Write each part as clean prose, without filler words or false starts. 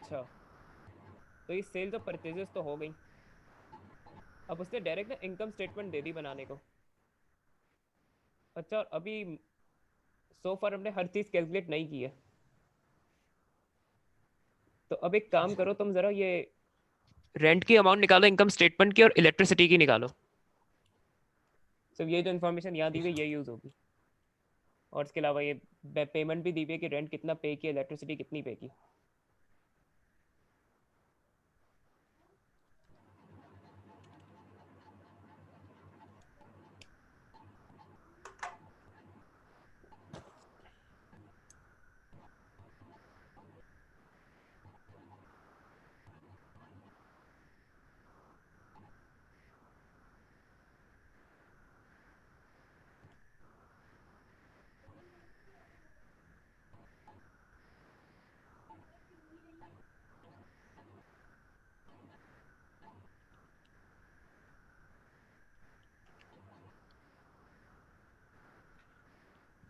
अच्छा, तो ये सेल्स और परचेजेस तो हो गई। अब उसने डायरेक्ट ना इनकम स्टेटमेंट दे दी बनाने को। अच्छा, और अभी सो फार हमने हर चीज़ कैलकुलेट नहीं की है। तो अब एक काम करो तुम ज़रा, ये रेंट की अमाउंट निकालो इनकम स्टेटमेंट की, और इलेक्ट्रिसिटी की निकालो। सिर्फ ये जो इन्फॉर्मेशन यहाँ दी हुई है ये यूज़ होगी। और इसके अलावा ये पेमेंट भी दी हुई है कि रेंट कितना पे किया, इलेक्ट्रिसिटी कितनी पे की।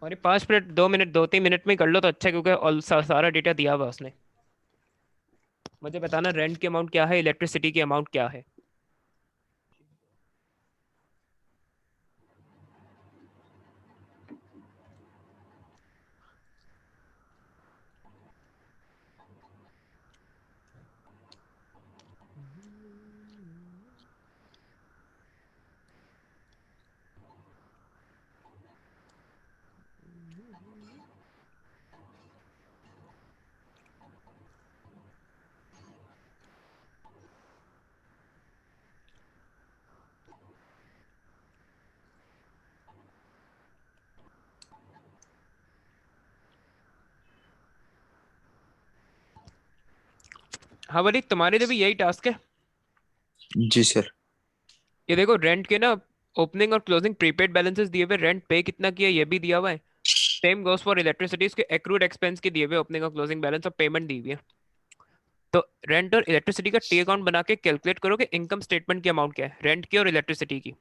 और ये 5 मिनट, 2 मिनट, 2-3 मिनट में कर लो तो अच्छा है, क्योंकि सारा डेटा दिया हुआ है उसने। मुझे बताना रेंट की अमाउंट क्या है, इलेक्ट्रिसिटी की अमाउंट क्या है। हाँ वली, तुम्हारे लिए भी यही टास्क है। जी सर। ये देखो रेंट के ना ओपनिंग और क्लोजिंग प्रीपेड बैलेंसेस दिए हुए, रेंट पे कितना किया ये भी दिया हुआ है। सेम गोस फॉर इलेक्ट्रिसिटी, इसके एक्रूड एक्सपेंस के दिए हुए ओपनिंग और क्लोजिंग बैलेंस और पेमेंट दी हुई है। तो रेंट और इलेक्ट्रिसिटी का टी अकाउंट बना के कैलकुलेट करो कि इनकम स्टेटमेंट की अमाउंट क्या है, रेंट की और इलेक्ट्रिसिटी की।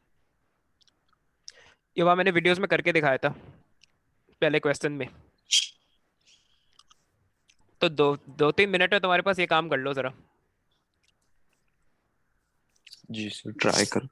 ये वहाँ मैंने वीडियोस में करके दिखाया था पहले क्वेश्चन में। तो 2-3 मिनट है तुम्हारे पास, ये काम कर लो जरा। जी सर, ट्राई कर।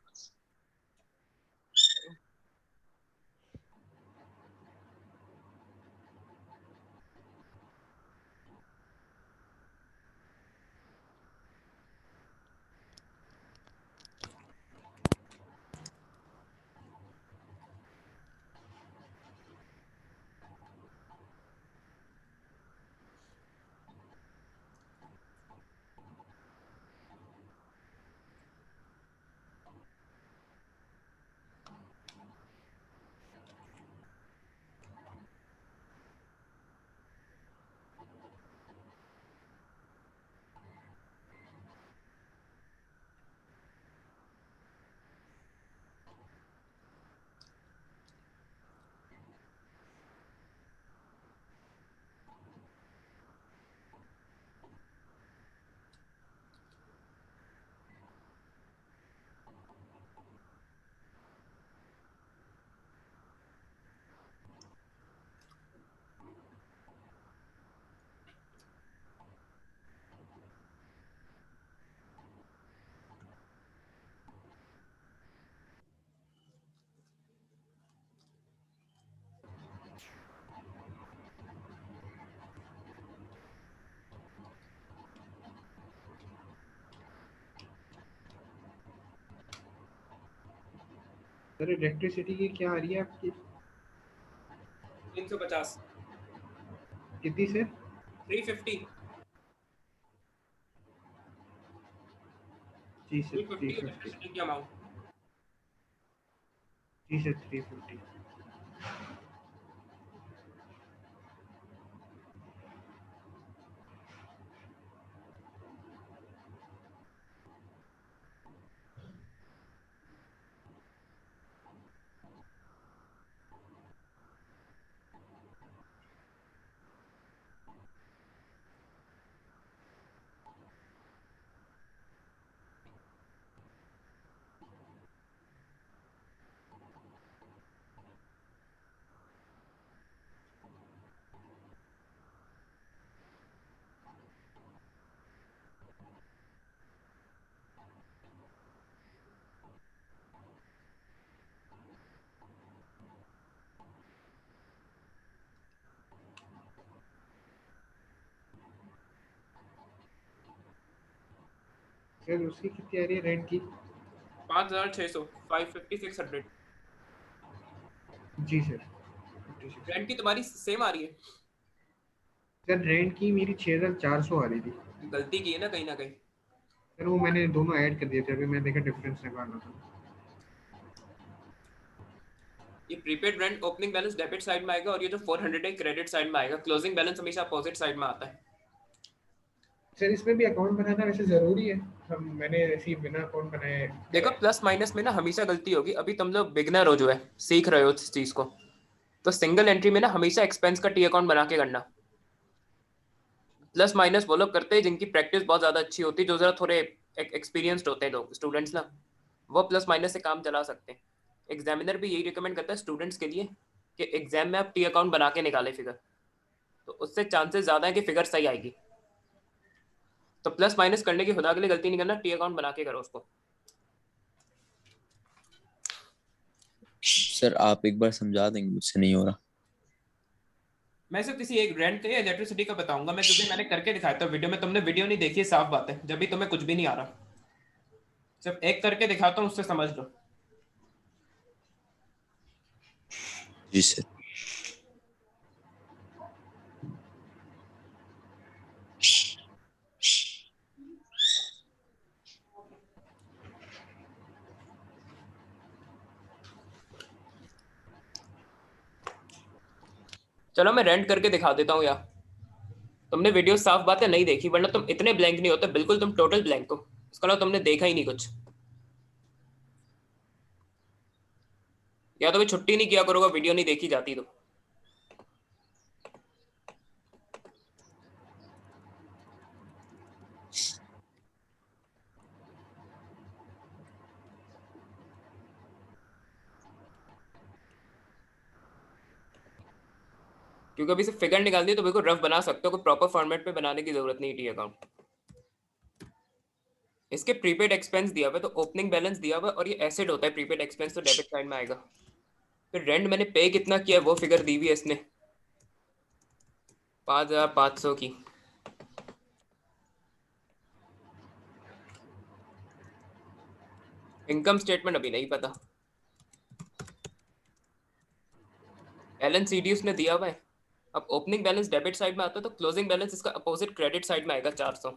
सर इलेक्ट्रिसिटी की क्या आ रही है आपकी? 350। कितनी सर? 350। जी sir, three three fifty fifty electricity की अमाउंट। जी सर, 350। सर उसकी कितनी आ रही है रेंट की? 5,600, 550, 600। जी सर। 56। रेंट की तुम्हारी सेम आ रही है? सर रेंट की मेरी 6,400 आ रही थी। गलती की है ना कहीं ना कहीं। सर वो मैंने दोनों ऐड कर दिए थे, अभी मैं देखा डिफरेंस निकालना था। ये prepaid rent opening balance debit side में आएगा और ये जो 400 है क्रेडिट साइड में आएगा। क्लोजिंग बैलेंस हमेशा अपोजिट साइड में आता है। सर इसमें भी अकाउंट बनाना वैसे ज़रूरी है? मैंने ऐसे ही बिना अकाउंट बनाए देखो करा है। प्लस माइनस में ना हमेशा गलती होगी। अभी तुम लोग बिगनर हो जो है, सीख रहे हो इस चीज को, तो सिंगल एंट्री में ना हमेशा एक्सपेंस का टी अकाउंट बना के करना। प्लस माइनस वो लोग करते हैं जिनकी प्रैक्टिस बहुत ज्यादा अच्छी होती है, जो जरा थोड़े एक्सपीरियंस्ड होते हैं लोग, स्टूडेंट्स ना, वो प्लस माइनस से काम चला सकते हैं। एग्जामिनर भी यही रिकमेंड करता है स्टूडेंट्स के लिए कि एग्जाम में आप टी अकाउंट बना के निकाले फिगर, तो उससे चांसेस ज्यादा है कि फिगर सही आएगी। तो प्लस माइनस करने की खुदा के लिए गलती नहीं करना, टी अकाउंट बना के करो उसको। सर आप एक बार समझा देंगे, मुझसे नहीं हो रहा। मैं सिर्फ किसी एक रेंट का या इलेक्ट्रिसिटी का बताऊंगा मैं, क्योंकि मैंने करके दिखाया था वीडियो में, तुमने वीडियो नहीं देखी है, साफ बात है, जब भी तुम्हें कुछ भी नहीं आ रहा। सिर्फ एक करके दिखाता हूँ, उससे समझ लो। जी सर। चलो मैं रेंट करके दिखा देता हूँ यार। तुमने वीडियो साफ बात है नहीं देखी, वरना तुम इतने ब्लैंक नहीं होते, बिल्कुल तुम टोटल ब्लैंक हो। इसका मतलब तुमने देखा ही नहीं कुछ, या तो भी छुट्टी नहीं किया करोगा वीडियो नहीं देखी जाती तो। क्योंकि अभी से फिगर निकालनी है तो बिल्कुल रफ बना सकते हो, कोई प्रॉपर फॉर्मेट में बनाने की जरूरत नहीं टी अकाउंट। इसके प्रीपेड एक्सपेंस दिया हुआ है, तो ओपनिंग बैलेंस दिया हुआ है, और ये एसेट होता है प्रीपेड एक्सपेंस, तो डेबिट साइड में आएगा। फिर रेंट मैंने पे कितना किया है वो फिगर दी हुई है इसने, 5,500 की। इनकम स्टेटमेंट अभी नहीं पता, एलएनसीडी उसने दिया हुआ है। अब ओपनिंग बैलेंस डेबिट साइड में आता है, तो क्लोजिंग बैलेंस इसका अपोजिट क्रेडिट साइड में आएगा 400।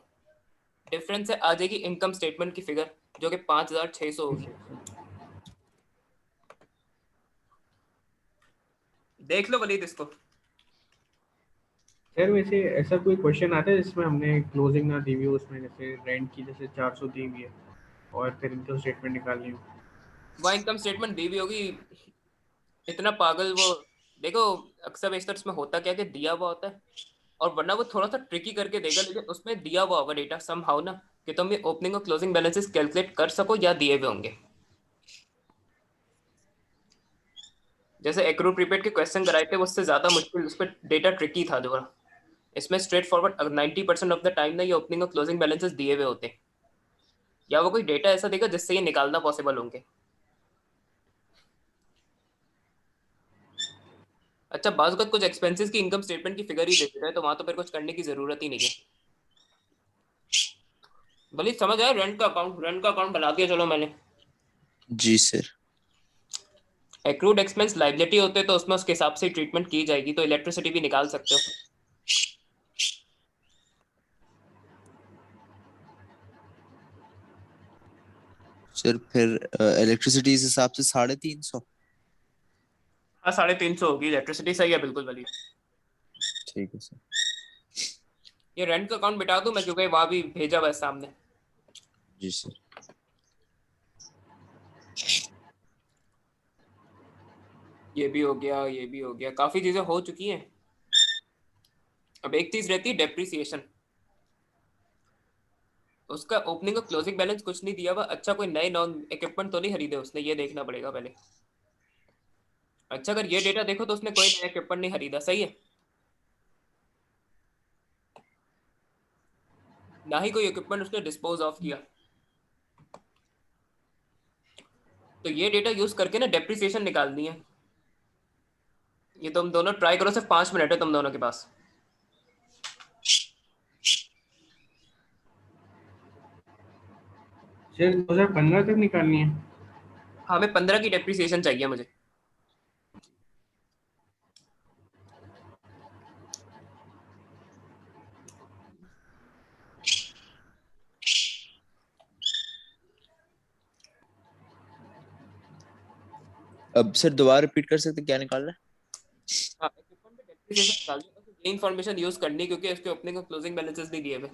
डिफरेंस है आ जाएगी इनकम स्टेटमेंट की फिगर, जो कि 5,600 जी होगी। सर। देख लो वलीद इसको। सर वैसे ऐसा कोई क्वेश्चन आता है जिसमें हमने क्लोजिंग ना दी हुई हो, उसमें जैसे रेंट की जैसे 400 दी हुई है और फिर इनकम स्टेटमेंट निकालनी हो? वह इनकम स्टेटमेंट दी भी होगी, इतना पागल वो। देखो अक्सर बेशतर इसमें होता क्या है कि दिया हुआ होता है, और वरना वो थोड़ा सा ट्रिकी करके देगा, लेकिन उसमें दिया हुआ होगा डेटा सम हाउ ना, कि तुम ये ओपनिंग और क्लोजिंग बैलेंसेस कैलकुलेट कर सको या दिए हुए होंगे। जैसे एक्रूड प्रीपेड के क्वेश्चन कराए थे, वो उससे ज्यादा मुश्किल, उस पर डेटा ट्रिकी था जो। इसमें straight forward 90% of the time ना ये ओपनिंग और क्लोजिंग बैलेंसेस दिए हुए होते हैं, या वो कोई डेटा ऐसा देगा जिससे ये निकालना पॉसिबल होंगे। अच्छा बाज़ अगर कुछ एक्सपेंसेस की इनकम स्टेटमेंट की फिगर ही दे देता है, तो वहां तो फिर कुछ करने की जरूरत ही नहीं है। भले समझ आया, रेंट का अकाउंट बना दिया चलो मैंने। जी सर। एक्रूड एक्सपेंस लाइबिलिटी होते हैं तो उसमें उसके हिसाब से ट्रीटमेंट की जाएगी, तो इलेक्ट्रिसिटी भी निकाल सकते हो। सर फिर इलेक्ट्रिसिटी इस हिसाब से 350। हाँ 350 होगी, इलेक्ट्रिसिटी सही है बिल्कुल भली। ठीक है सर। ये रेंट का अकाउंट बिठा दूं मैं, क्योंकि वहां भी भेजा हुआ है सामने। जी सर। ये भी हो गया, ये भी हो गया, काफी चीजें हो चुकी हैं। अब एक चीज रहती है डेप्रिसिएशन, उसका ओपनिंग और क्लोजिंग बैलेंस कुछ नहीं दिया हुआ। अच्छा कोई नए नॉन इक्विपमेंट तो नहीं खरीदे उसने, ये देखना पड़ेगा पहले। अच्छा अगर ये डेटा देखो तो उसने कोई नया इक्विपमेंट नहीं खरीदा, सही है, ना ही कोई इक्विपमेंट उसने डिस्पोज ऑफ किया। तो ये डेटा यूज करके ना डेप्रिसिएशन निकालनी है। ये तुम दोनों ट्राई करो, सिर्फ 5 मिनट है तुम दोनों के पास। सर 2015 तक निकालनी है। हाँ, हमें 15 की डेप्रिसिएशन चाहिए मुझे। अब सर दोबारा रिपीट कर सकते क्या निकालना है? हाँ, इक्विपमेंट पे डेप्रिसिएशन निकाल दो, बस ये इन्फॉर्मेशन यूज करनी है क्योंकि इसके ओपनिंग और क्लोजिंग बैलेंसेस नहीं दिए हुए।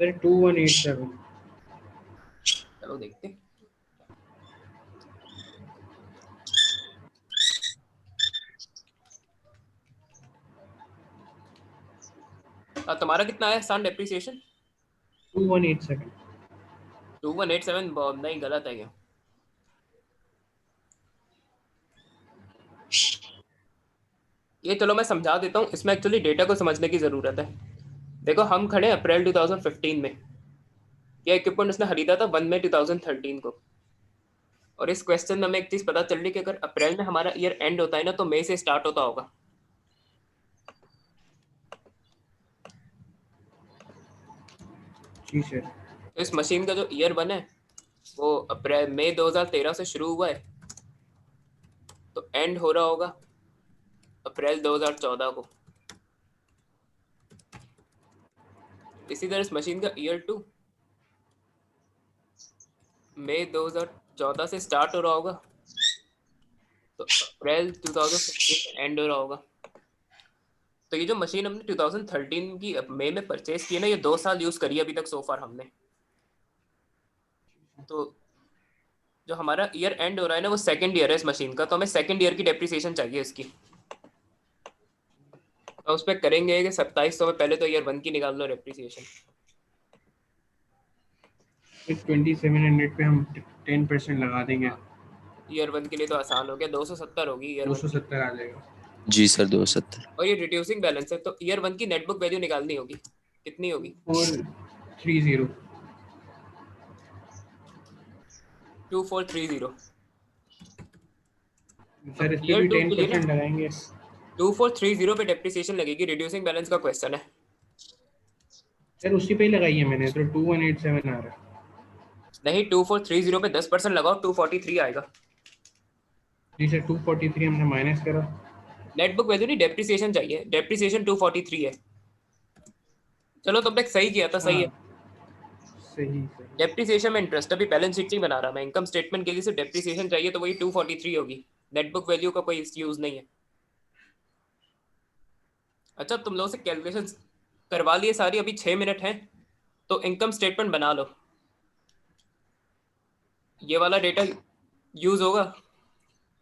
सर 2187। चलो देखते हैं। तुम्हारा कितना है सन डेप्रिसिएशन? 2187। 2187? नहीं, गलत है क्या? ये चलो मैं समझा देता हूँ, इसमें एक्चुअली डेटा को समझने की जरूरत है। देखो, हम खड़े हैं अप्रैल 2015 में, ये इक्विपमेंट उसने खरीदा था 1 मई 2013 को। और इस क्वेश्चन में हमें एक चीज पता चल रही है कि अगर अप्रैल में हमारा ईयर एंड होता है ना, तो मई से स्टार्ट होता होगा। जी सर। तो इस मशीन का जो ईयर 1 है वो अप्रैल मई 2013 से शुरू हुआ है, तो एंड हो रहा होगा अप्रैल 2014 को। इसी तरह इस मशीन का ईयर 2 मई 2014 से स्टार्ट हो रहा होगा, तो अप्रैल 2015 में एंड हो रहा होगा। तो ये जो मशीन हमने 2013 की मई में परचेज की है ना, ये 2 साल यूज करी है अभी तक सो फार हमने। तो जो हमारा ईयर एंड हो रहा है ना, वो सेकंड ईयर है इस मशीन का, तो हमें सेकंड ईयर की डेप्रिसिएशन चाहिए इसकी। तो उस पर करेंगे कि 2700 में पहले तो ईयर 1 की निकाल लो डेप्रिसिएशन। 2700 पे हम 10% लगा देंगे। हाँ, ईयर 1 के लिए तो आसान हो गया, 270 होगी ईयर 1 की। 270 आ जाएगा। जी सर 270। और ये रिड्यूसिंग बैलेंस है, तो ईयर 1 की नेटबुक वैल्यू निकालनी होगी। कितनी होगी? 430। 2430। सर अब इस पे ईयर भी 2 के लिए ना 10% लगाएंगे। 2430 पे डेप्रिसिएशन लगेगी, रिड्यूसिंग बैलेंस का क्वेश्चन है। सर उसी पे ही लगाई है मैंने, तो 2187 आ रहा है। नहीं, 2430 पे 10% लगाओ, 243 आएगा। जी सर 243 हमने माइनस करा। नेटबुक वैल्यू नहीं, डेप्रिसिएशन चाहिए, डेप्रिसिएशन 243 है। चलो तुमने सही किया था, सही हाँ है। सही सही। डेप्रिसिएशन में इंटरेस्ट, अभी बैलेंस शीट नहीं बना रहा मैं, इनकम स्टेटमेंट के लिए सिर्फ डेप्रिसिएशन चाहिए, तो वही 243 होगी। नेटबुक वैल्यू का कोई यूज नहीं है। अच्छा, तुम लोगों से कैलकुलेशन करवा लिए सारी, अभी 6 मिनट हैं, तो इनकम स्टेटमेंट बना लो। ये वाला डेटा यूज होगा,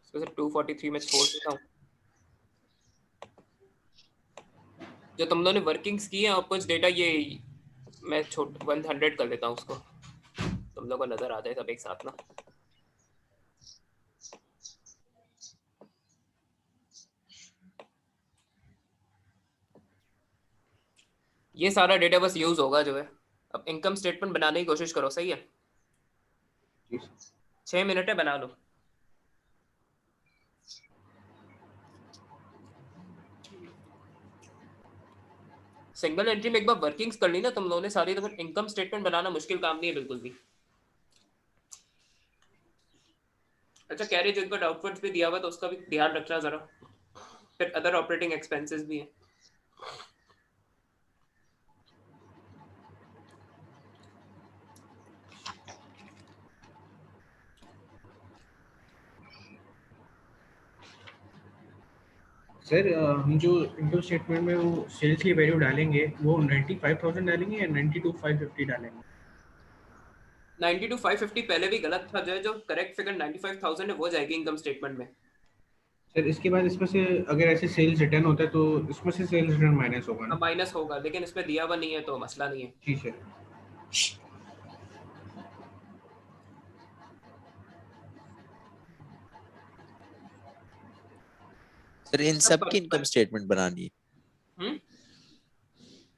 इसको सिर्फ 243 में छोड़ देता हूँ। जो तुम लोगों ने वर्किंग्स की है और कुछ डेटा, ये मैं छोट 100 कर देता हूँ उसको, तुम लोगों को नजर आ जाए सब एक साथ ना। ये सारा डेटा बस यूज होगा जो है। अब इनकम स्टेटमेंट बनाने की कोशिश करो, सही है? जी सर। 6 मिनट है, बना लो। सिंगल एंट्री में एक बार वर्किंग्स कर ली ना तुम लोगों ने सारी, तो फिर इनकम स्टेटमेंट बनाना मुश्किल काम नहीं है बिल्कुल भी। अच्छा, कैरेज एक बार आउटवर्ड्स भी दिया हुआ, तो उसका भी ध्यान रखना जरा। फिर अदर ऑपरेटिंग एक्सपेंसेस भी हैं। सर हम जो इनकम स्टेटमेंट में वो सेल्स की वैल्यू डालेंगे, वो 95,000 डालेंगे या 92,550 डालेंगे? 92,550 पहले भी गलत था, जो है जो करेक्ट फिगर 95,000 है वो जाएगी इनकम स्टेटमेंट में। सर इसके बाद इसमें से अगर ऐसे सेल्स रिटर्न होता है तो इसमें से सेल्स रिटर्न माइनस होगा अब ना? माइनस होगा, लेकिन इसमें दिया हुआ नहीं है तो मसला नहीं है। जी सर। सर इन सब सब की इनकम स्टेटमेंट बनानी हम्म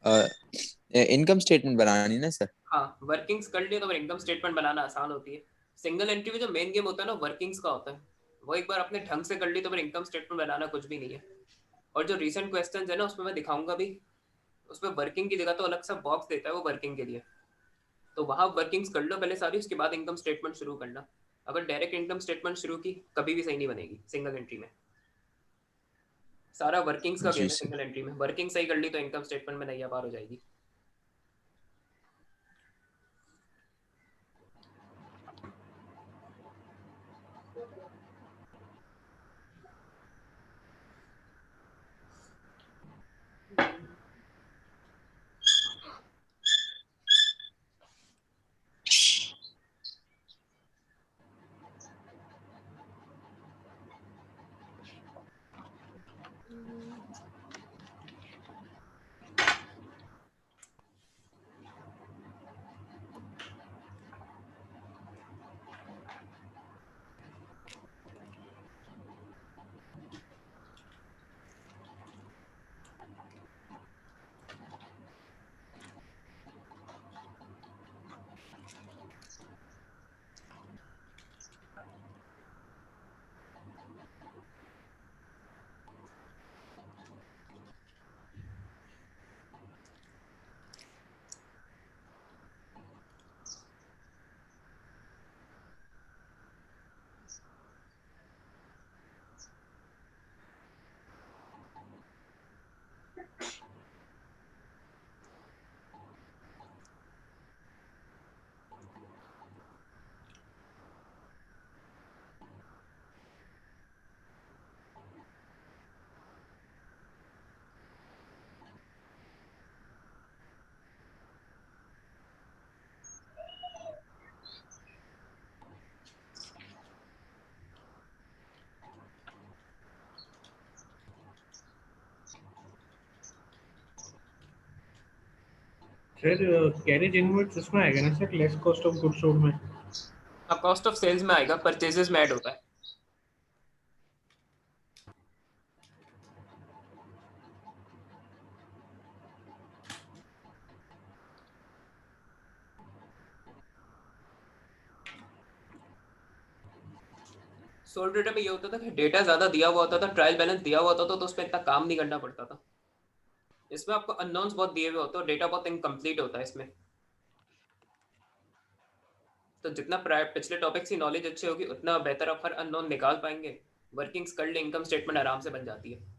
है, इनकम स्टेटमेंट बनानी ना सर? हाँ, वर्किंग्स कर लिए तो फिर इनकम स्टेटमेंट बनाना आसान होती है। सिंगल एंट्री में जो मेन गेम होता है ना, वर्किंग्स का होता है। वो एक बार अपने ढंग से कर ली तो फिर इनकम स्टेटमेंट बनाना कुछ भी नहीं है। और जो रीसेंट क्वेश्चंस है ना उसमें मैं दिखाऊंगा भी, उसमें वर्किंग की जगह तो अलग सा बॉक्स देता है वो वर्किंग के लिए, तो वहां वर्किंग्स कर लो पहले सारी, उसके बाद इनकम स्टेटमेंट शुरू करना। अगर डायरेक्ट इनकम स्टेटमेंट शुरू की कभी भी सही नहीं बनेगी सिंगल एंट्री में। सारा वर्किंग्स का जी गेम है सर। सिंगल एंट्री में, वर्किंग सही कर ली तो इनकम स्टेटमेंट में नैया पार हो जाएगी। सर कैरेज इनवर्ट्स इसमें आएगा ना sir, less cost of goods sold में? अब कॉस्ट ऑफ सेल्स में आएगा, परचेजेस में ऐड होता है। सोल्ड डेटा में ये होता था कि डेटा ज्यादा दिया हुआ होता था, ट्रायल बैलेंस दिया हुआ होता था, तो उस पर इतना काम नहीं करना पड़ता था। इसमें आपको अननोन्स बहुत दिए हुए होते हैं, डेटा बहुत इनकम्प्लीट होता है इसमें। तो जितना पिछले टॉपिक्स की नॉलेज अच्छी होगी उतना बेहतर आप हर अननोन निकाल पाएंगे। वर्किंग्स कर ले, इनकम स्टेटमेंट आराम से बन जाती है।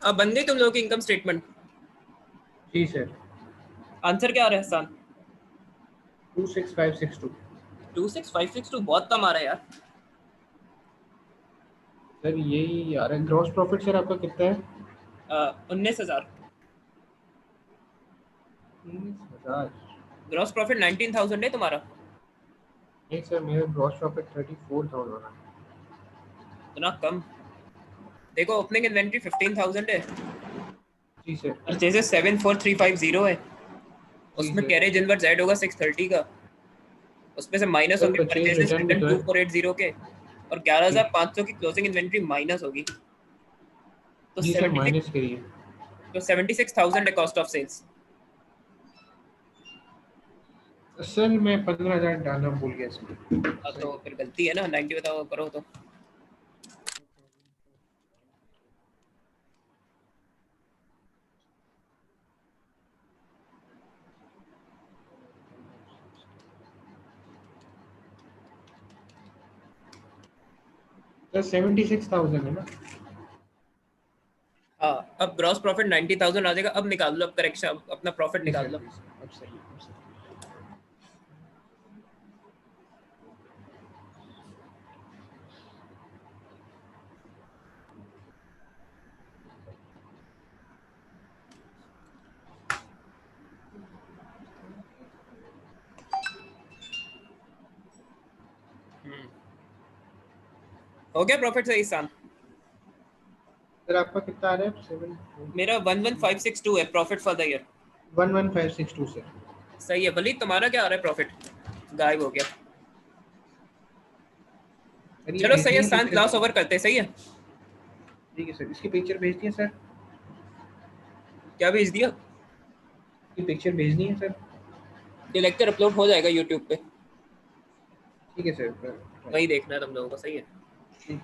अब बन गई तुम लोगों की इनकम स्टेटमेंट? जी सर। आंसर क्या आ रहा है हसन? 26562 26562 बहुत कम आ रहा है यार। सर। यही आ रहा है। ग्रॉस प्रॉफिट सर आपका कितना है? 19,000। 19,000? ग्रॉस प्रॉफिट 19,000 है तुम्हारा। नहीं सर, मेरा ग्रॉस प्रॉफिट 34,000 है। इतना कम? देखो ओपनिंग इन्वेंटरी 15,000 है, जी सर। परचेजेस 74,350 है, जी उसमें सर। कैरेज इनवर्स ऐड होगा 630 का, उसमें से माइनस सर होंगे परचेज परचेजेस रिटर्न भी रिटर्न तो है। 2480 के, और जी। 11,500 की क्लोजिंग इन्वेंटरी माइनस होगी, तो जी सर, 76 माइनस करिए। तो 76,000 है कॉस्ट ऑफ सेल्स। सर मैं 15,000 डालना भूल गया इसमें। तो फिर गलती है ना, 90 बताओ करो तो। सर 76,000 है ना? हाँ, अब ग्रॉस प्रॉफिट 90,000 आ जाएगा। अब निकाल लो, अब करेक्शन, अपना प्रॉफिट जी निकाल सर, लो। जी सर, अब सही अब सही। हो गया प्रॉफिट सही सान? सर आपका कितना आ रहा है? 7 मेरा 11,562 है profit for the year. 11562 sir. सही है। बली तुम्हारा क्या आ रहा है प्रॉफिट? गायब हो गया। सर ये चलो भेज सही है दिए सान, पिक्चर? क्लास ओवर करते हैं। सही है। ठीक है सर, इसकी पिक्चर भेज दिए सर। क्या भेज दिया? इसकी पिक्चर भेजनी है सर। ये लेक्चर अपलोड हो जाएगा यूट्यूब पे, ठीक है सर। वही देखना है तुम लोगों को। सही है। ठीक।